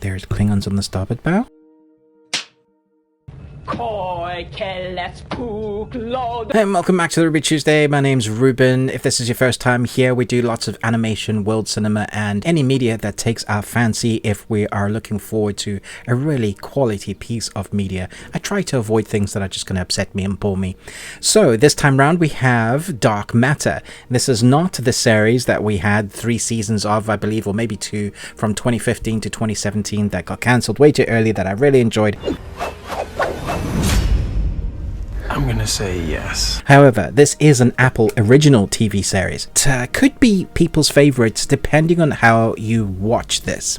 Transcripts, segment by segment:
There's Klingons on the starboard bow. Hey, and welcome back to the Ruby Tuesday. My name's Ruben. If this is your first time here, we do lots of animation, world cinema, and any media that takes our fancy. If we are looking forward to a really quality piece of media, I try to avoid things that are just going to upset me and bore me. So this time round, we have Dark Matter. This is not the series that we had 3 seasons of, I believe, or maybe 2, from 2015 to 2017 that got cancelled way too early that I really enjoyed. I'm gonna say yes. However, this is an Apple original TV series. It could be people's favorites depending on how you watch this.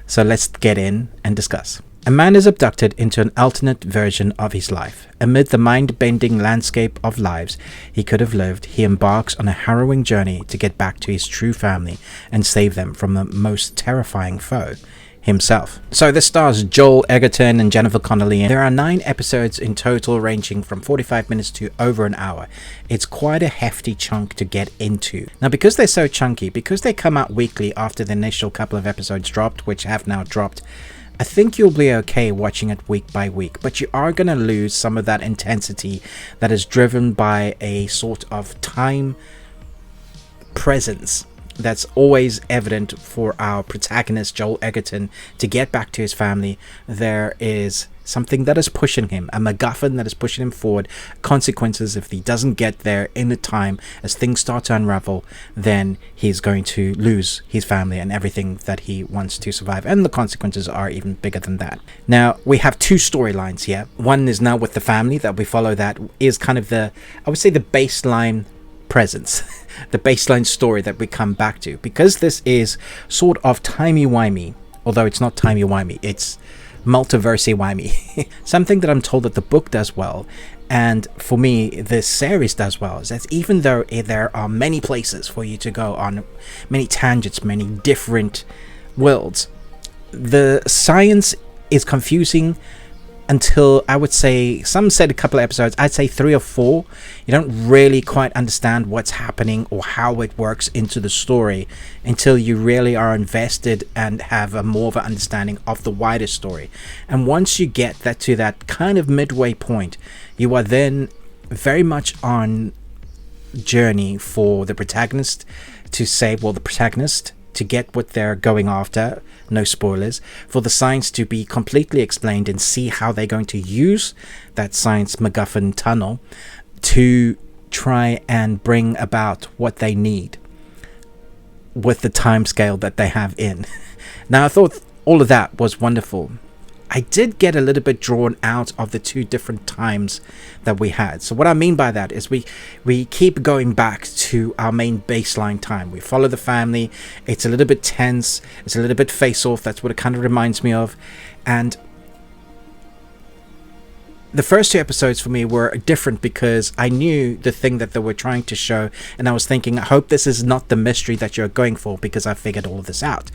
So let's get in and discuss. A man is abducted into an alternate version of his life. Amid the mind-bending landscape of lives he could have lived, he embarks on a harrowing journey to get back to his true family and save them from the most terrifying foe, himself. So this stars Joel Edgerton and Jennifer Connelly, and there are 9 episodes in total, ranging from 45 minutes to over an hour. It's quite a hefty chunk to get into. Now, because they're so chunky, because they come out weekly after the initial couple of episodes dropped, which have now dropped, I think you'll be okay watching it week by week, but you are going to lose some of that intensity that is driven by a sort of time presence that's always evident for our protagonist Joel Edgerton to get back to his family. There is something that is pushing him, a MacGuffin that is pushing him forward. Consequences if he doesn't get there in the time, as things start to unravel, then he's going to lose his family and everything that he wants to survive, and the consequences are even bigger than that. Now, we have 2 storylines here. One is now with the family that we follow, that is kind of the, I would say, the baseline presence, the baseline story that we come back to, because this is sort of timey-wimey, although it's not timey-wimey, it's multiverse-wimey. Something that I'm told that the book does well, and for me this series does well, is that even though there are many places for you to go on, many tangents, many different worlds, the science is confusing until, I would say, some said a couple of episodes, I'd say 3 or 4, you don't really quite understand what's happening or how it works into the story until you really are invested and have a more of an understanding of the wider story. And once you get that to that kind of midway point, you are then very much on journey for the protagonist to save, well, the protagonist to get what they're going after, no spoilers, for the science to be completely explained and see how they're going to use that science MacGuffin tunnel to try and bring about what they need with the time scale that they have in. Now, I thought all of that was wonderful. I did get a little bit drawn out of the 2 different times that we had. So what I mean by that is we keep going back to our main baseline time. We follow the family. It's a little bit tense. It's a little bit face-off. That's what it kind of reminds me of. And the first 2 episodes for me were different because I knew the thing that they were trying to show, and I was thinking, I hope this is not the mystery that you're going for, because I figured all of this out.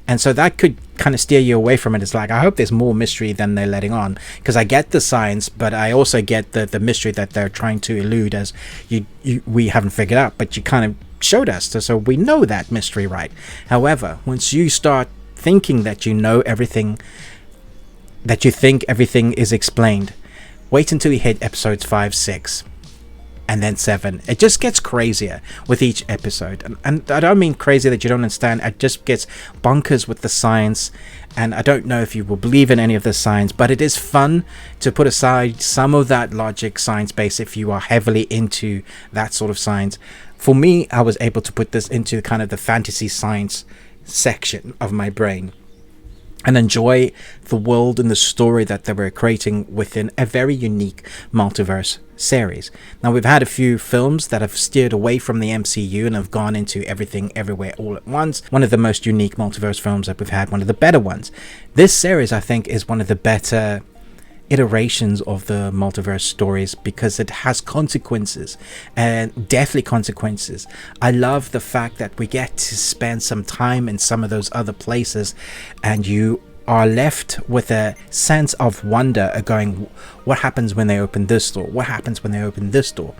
And so that could kind of steer you away from it. It's like, I hope there's more mystery than they're letting on, because I get the science, but I also get the mystery that they're trying to elude, as we haven't figured out, but you kind of showed us, so we know that mystery, right? However, once you start thinking that you know everything, that you think everything is explained, wait until you hit episodes 5, 6, and then 7. It just gets crazier with each episode. And I don't mean crazy that you don't understand. It just gets bonkers with the science. And I don't know if you will believe in any of the science, but it is fun to put aside some of that logic, science base, if you are heavily into that sort of science. For me, I was able to put this into kind of the fantasy science section of my brain and enjoy the world and the story that they were creating within a very unique multiverse series. Now, we've had a few films that have steered away from the MCU and have gone into everything everywhere all at once. One of the most unique multiverse films that we've had, one of the better ones. This series, I think, is one of the better iterations of the multiverse stories because it has consequences, and definitely consequences. I love the fact that we get to spend some time in some of those other places, and you are left with a sense of wonder going, what happens when they open this door? What happens when they open this door?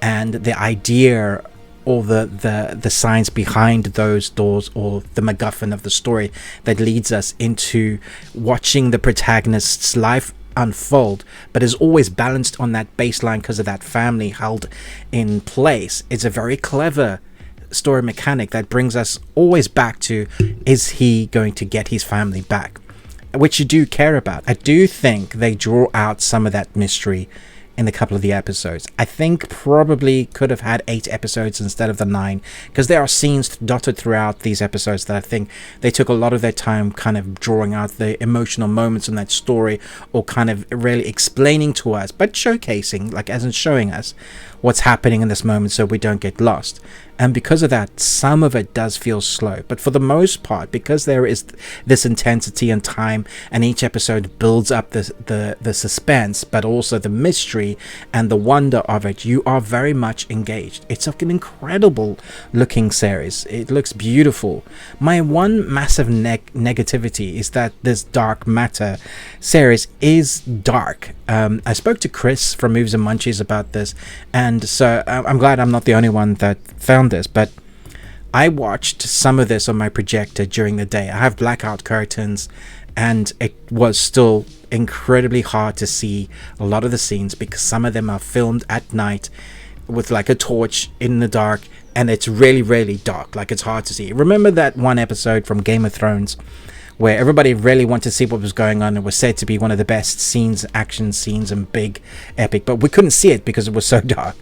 And the idea or the science behind those doors, or the MacGuffin of the story that leads us into watching the protagonist's life unfold, but is always balanced on that baseline because of that family held in place. It's a very clever story mechanic that brings us always back to, is he going to get his family back, which you do care about. I do think they draw out some of that mystery in a couple of the episodes. I think probably could have had 8 episodes instead of the 9, because there are scenes dotted throughout these episodes that I think they took a lot of their time kind of drawing out the emotional moments in that story, or kind of really explaining to us, but showcasing, like as in showing us what's happening in this moment so we don't get lost. And because of that, some of it does feel slow, but for the most part, because there is this intensity and time, and each episode builds up the suspense, but also the mystery and the wonder of it, you are very much engaged. It's an incredible looking series. It looks beautiful. My one massive negativity is that this dark matter series is dark. I spoke to Chris from Movies and Munchies about this, and so I'm glad I'm not the only one that found this, but I watched some of this on my projector during the day. I have blackout curtains, and it was still incredibly hard to see a lot of the scenes, because some of them are filmed at night with like a torch in the dark, and it's really dark, like it's hard to see. Remember that one episode from Game of Thrones where everybody really wanted to see what was going on? It was said to be one of the best scenes, action scenes, and big epic, but we couldn't see it because it was so dark.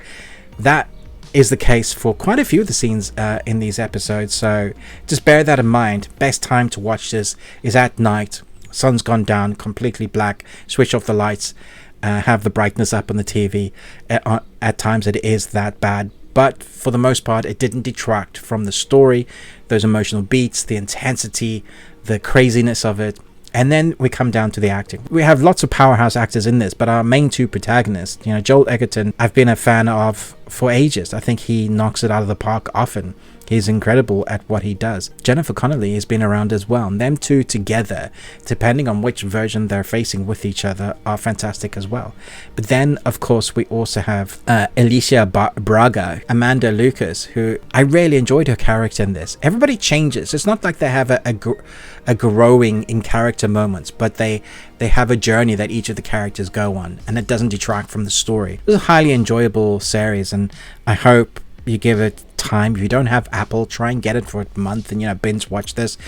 That is the case for quite a few of the scenes in these episodes, so just bear that in mind. Best time to watch this is at night. Sun's gone down, completely black, switch off the lights, have the brightness up on the TV. At times it is that bad, but for the most part it didn't detract from the story, those emotional beats, the intensity, the craziness of it. And then we come down to the acting. We have lots of powerhouse actors in this, but our main 2 protagonists, Joel Edgerton, I've been a fan of for ages. I think he knocks it out of the park often. He's incredible at what he does. Jennifer Connelly has been around as well, and them 2 together, depending on which version they're facing with each other, are fantastic as well. But then, of course, we also have Alicia Braga, Amanda Lucas, who I really enjoyed her character in this. Everybody changes. It's not like they have a growing in character moments, but they have a journey that each of the characters go on, and it doesn't detract from the story. It's a highly enjoyable series, and I hope you give it time. If you don't have Apple, try and get it for a month and binge watch this.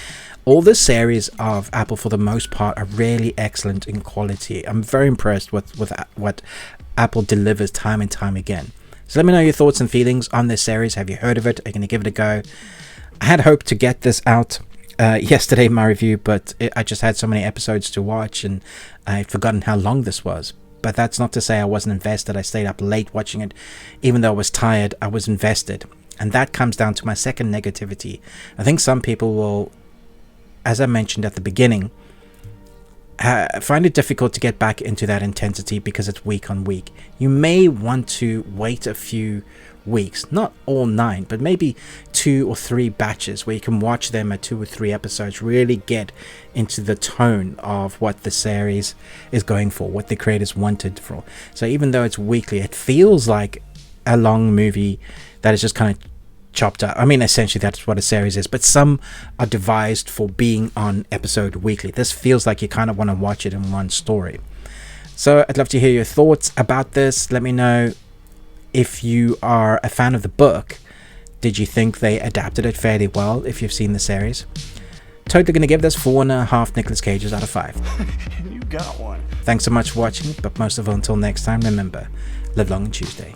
All the series of Apple, for the most part, are really excellent in quality. I'm very impressed with what Apple delivers time and time again. So let me know your thoughts and feelings on this series. Have you heard of it? Are you going to give it a go? I had hoped to get this out yesterday in my review, but I just had so many episodes to watch, and I'd forgotten how long this was. But that's not to say I wasn't invested. I stayed up late watching it. Even though I was tired, I was invested. And that comes down to my second negativity. I think some people will, as I mentioned at the beginning, find it difficult to get back into that intensity because it's week on week. You may want to wait a few weeks, not all 9, but maybe 2 or 3 batches where you can watch them at 2 or 3 episodes, really get into the tone of what the series is going for, what the creators wanted for. So even though it's weekly, it feels like a long movie that is just kind of chopped up. I mean, essentially that's what a series is, but some are devised for being on episode weekly. This feels like you kind of want to watch it in one story. So I'd love to hear your thoughts about this. Let me know if you are a fan of the book. Did you think they adapted it fairly well if you've seen the series? Totally going to give this 4.5 Nicolas Cages out of 5. You got one. Thanks so much for watching, but most of all, until next time, remember, live long and Tuesday.